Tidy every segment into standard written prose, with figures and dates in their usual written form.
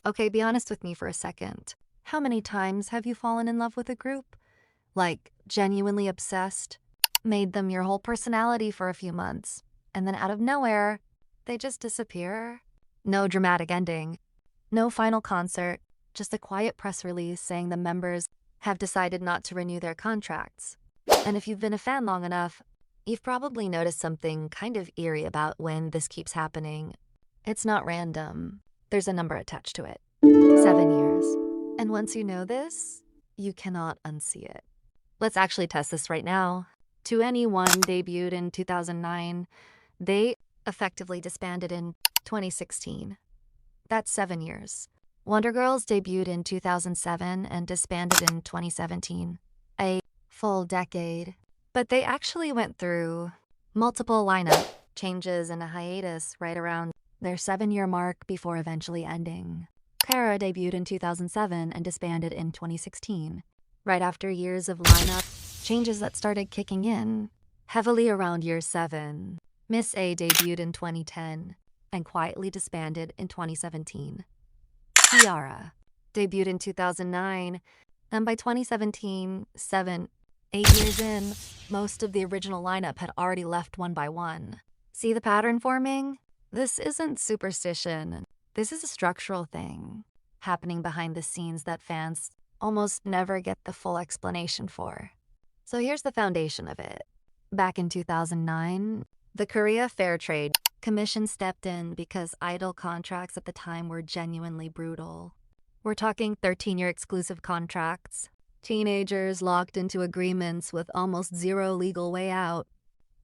Okay, be honest with me for a second. How many times have you fallen in love with a group? Like, genuinely obsessed? Made them your whole personality for a few months, and then out of nowhere, they just disappear? No dramatic ending. No final concert, just a quiet press release saying the members have decided not to renew their contracts. And if you've been a fan long enough, you've probably noticed something kind of eerie about when this keeps happening. It's not random. There's a number attached to it. 7 years. And once you know this, you cannot unsee it. Let's actually test this right now. 2NE1 debuted in 2009. They effectively disbanded in 2016. That's 7 years. Wonder Girls debuted in 2007 and disbanded in 2017. A full decade. But they actually went through multiple lineup changes and a hiatus right around their 7-year mark before eventually ending. Kara debuted in 2007 and disbanded in 2016, right after years of lineup changes that started kicking in heavily around year 7. Miss A debuted in 2010 and quietly disbanded in 2017. Tiara debuted in 2009, and by 2017, 8 years in, most of the original lineup had already left one by one. See the pattern forming? This isn't superstition. This is a structural thing happening behind the scenes that fans almost never get the full explanation for. So here's the foundation of it. Back in 2009, the Korea Fair Trade Commission stepped in because idol contracts at the time were genuinely brutal. We're talking 13-year exclusive contracts, teenagers locked into agreements with almost zero legal way out,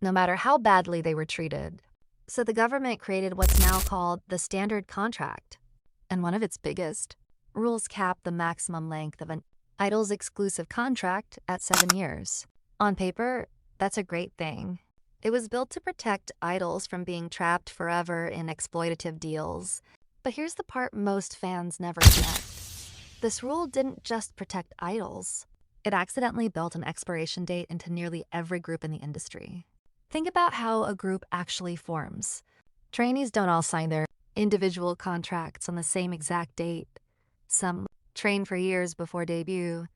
no matter how badly they were treated. So the government created what's now called the standard contract, and one of its biggest rules cap the maximum length of an idol's exclusive contract at 7 years. On paper, that's a great thing. It was built to protect idols from being trapped forever in exploitative deals. But here's the part most fans never connect. This rule didn't just protect idols. It accidentally built an expiration date into nearly every group in the industry. Think about how a group actually forms. Trainees don't all sign their individual contracts on the same exact date. Some train for years before debut.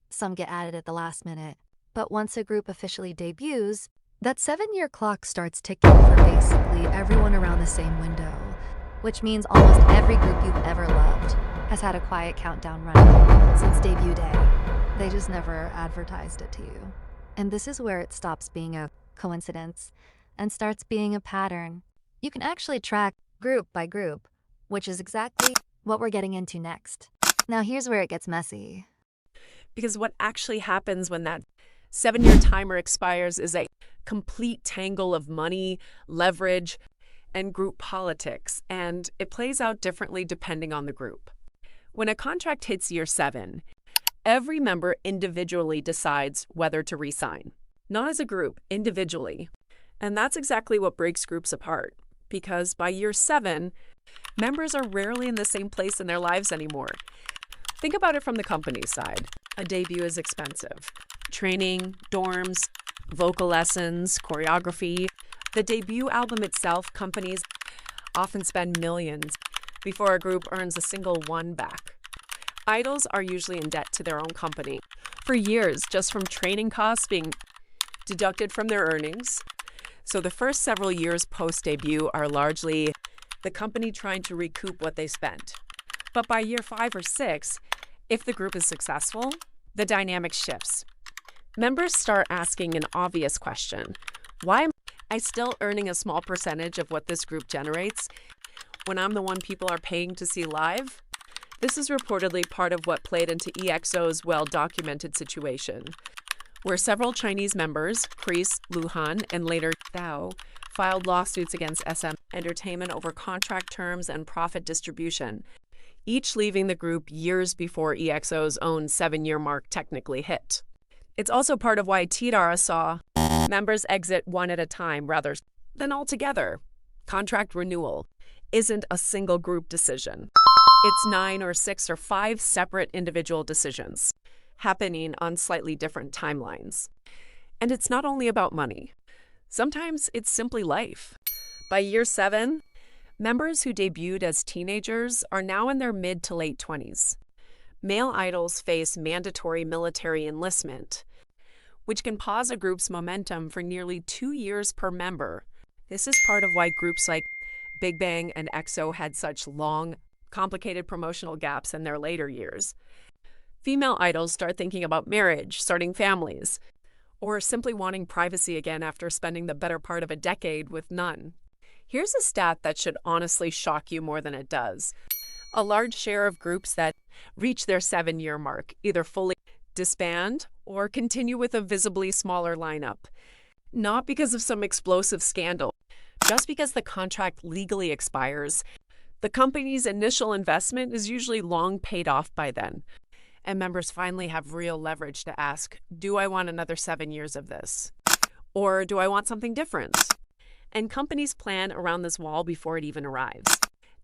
Some get added at the last minute. But once a group officially debuts, that 7-year clock starts ticking for basically everyone around the same window, which means almost every group you've ever loved has had a quiet countdown running since debut day. They just never advertised it to you. And this is where it stops being a coincidence and starts being a pattern. You can actually track group by group, which is exactly what we're getting into next. Now here's where it gets messy. Because what actually happens when that 7-year timer expires is a complete tangle of money, leverage, and group politics, and it plays out differently depending on the group. When a contract hits year 7, every member individually decides whether to re-sign, not as a group, individually. And that's exactly what breaks groups apart, because by year 7, members are rarely in the same place in their lives anymore. Think about it from the company side. A debut is expensive. Training, dorms, vocal lessons, choreography. The debut album itself, companies often spend millions before a group earns a single one back. Idols are usually in debt to their own company for years, just from training costs being deducted from their earnings. So the first several years post-debut are largely the company trying to recoup what they spent. But by year 5 or 6, if the group is successful, the dynamic shifts. Members start asking an obvious question. Why am I still earning a small percentage of what this group generates when I'm the one people are paying to see live? This is reportedly part of what played into EXO's well-documented situation, where several Chinese members, Chris, Luhan, and later Thao, filed lawsuits against SM Entertainment over contract terms and profit distribution, each leaving the group years before EXO's own 7-year mark technically hit. It's also part of why Tidara saw members exit one at a time rather than all together. Contract renewal isn't a single group decision. It's 9 or 6 or 5 separate individual decisions happening on slightly different timelines. And it's not only about money. Sometimes it's simply life. By year 7, Members who debuted as teenagers are now in their mid to late 20s. Male idols face mandatory military enlistment, which can pause a group's momentum for nearly 2 years per member. This is part of why groups like Big Bang and EXO had such long, complicated promotional gaps in their later years. Female idols start thinking about marriage, starting families, or simply wanting privacy again after spending the better part of a decade with none. Here's a stat that should honestly shock you more than it does. A large share of groups that reach their 7-year mark either fully disband or continue with a visibly smaller lineup. Not because of some explosive scandal, just because the contract legally expires. The company's initial investment is usually long paid off by then, and members finally have real leverage to ask, do I want another 7 years of this? Or do I want something different? And companies plan around this wall before it even arrives.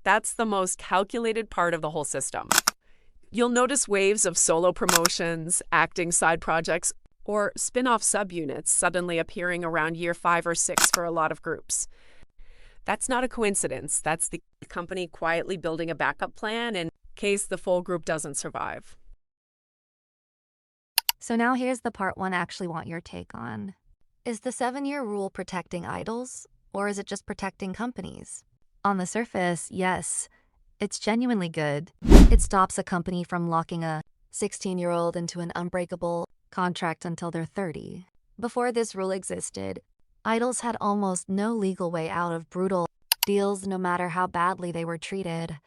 That's the most calculated part of the whole system. You'll notice waves of solo promotions, acting side projects, or spin-off subunits suddenly appearing around year 5 or 6 for a lot of groups. That's not a coincidence. That's the company quietly building a backup plan in case the full group doesn't survive. So now here's the part one I actually want your take on. Is the 7-year rule protecting idols, or is it just protecting companies? On the surface, yes, it's genuinely good. It stops a company from locking a 16-year-old into an unbreakable contract until they're 30. Before this rule existed, idols had almost no legal way out of brutal deals no matter how badly they were treated.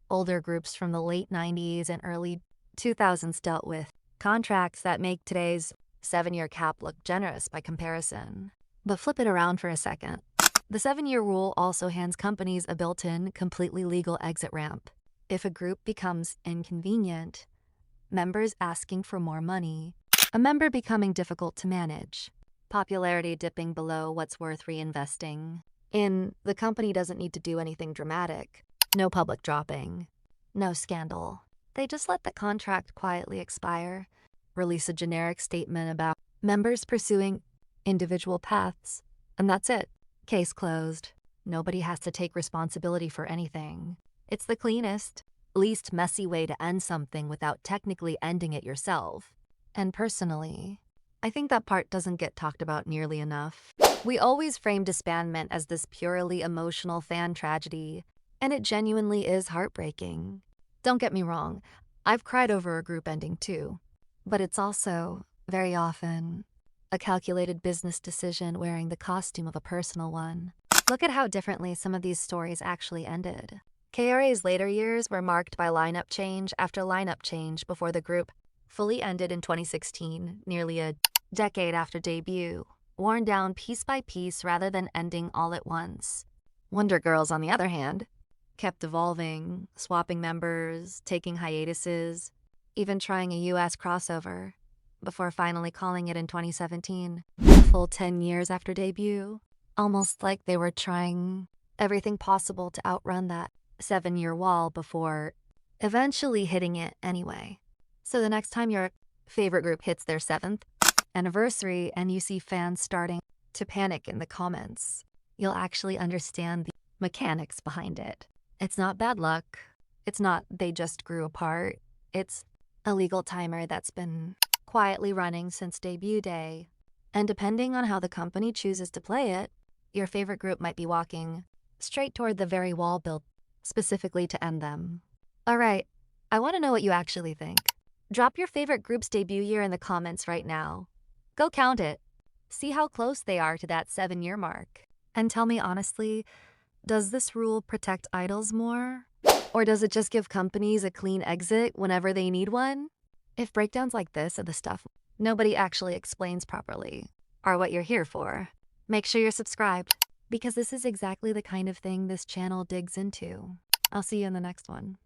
Older groups from the late 90s and early 2000s dealt with contracts that make today's 7-year cap look generous by comparison. But flip it around for a second. The 7-year rule also hands companies a built-in, completely legal exit ramp. If a group becomes inconvenient, members asking for more money, a member becoming difficult to manage, popularity dipping below what's worth reinvesting in, the company doesn't need to do anything dramatic. No public dropping, no scandal. They just let the contract quietly expire, release a generic statement about members pursuing individual paths, and that's it. Case closed. Nobody has to take responsibility for anything. It's the cleanest, least messy way to end something without technically ending it yourself. And personally, I think that part doesn't get talked about nearly enough. We always frame disbandment as this purely emotional fan tragedy, and it genuinely is heartbreaking. Don't get me wrong, I've cried over a group ending too, but it's also, very often, a calculated business decision wearing the costume of a personal one. Look at how differently some of these stories actually ended. KRA's later years were marked by lineup change after lineup change before the group fully ended in 2016, nearly a decade after debut, worn down piece by piece rather than ending all at once. Wonder Girls, on the other hand, kept evolving, swapping members, taking hiatuses, even trying a US crossover, before finally calling it in 2017, a full 10 years after debut, almost like they were trying everything possible to outrun that 7-year wall before eventually hitting it anyway. So the next time your favorite group hits their 7th anniversary and you see fans starting to panic in the comments, you'll actually understand the mechanics behind it. It's not bad luck. It's not they just grew apart. It's a legal timer that's been quietly running since debut day. And depending on how the company chooses to play it, your favorite group might be walking straight toward the very wall built specifically to end them. All right, I want to know what you actually think. Drop your favorite group's debut year in the comments right now. Go count it. See how close they are to that 7-year mark. And tell me honestly, does this rule protect idols more? Or does it just give companies a clean exit whenever they need one? If breakdowns like this are the stuff nobody actually explains properly are what you're here for, make sure you're subscribed, because this is exactly the kind of thing this channel digs into. I'll see you in the next one.